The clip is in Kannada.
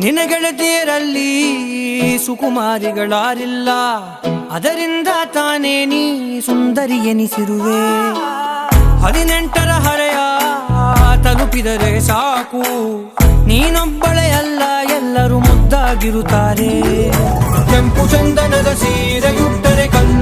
ನಿನ್ನ ಗೆಳತಿಯರಲ್ಲಿ ಸುಕುಮಾರಿಗಳಾರಿಲ್ಲ, ಅದರಿಂದ ತಾನೇ ನೀ ಸುಂದರಿ ಎನಿಸಿರುವೆ. 18ರ ಹರೆಯ ತಲುಪಿದರೆ ಸಾಕು, ನೀನೊಬ್ಬಳೇ ಅಲ್ಲ ಎಲ್ಲರೂ ಮುದ್ದಾಗಿರುತ್ತಾರೆ. ಕೆಂಪು ಚಂದನದ ಸೀರೆಯುಟ್ಟರೆ ಕಣ್ಣು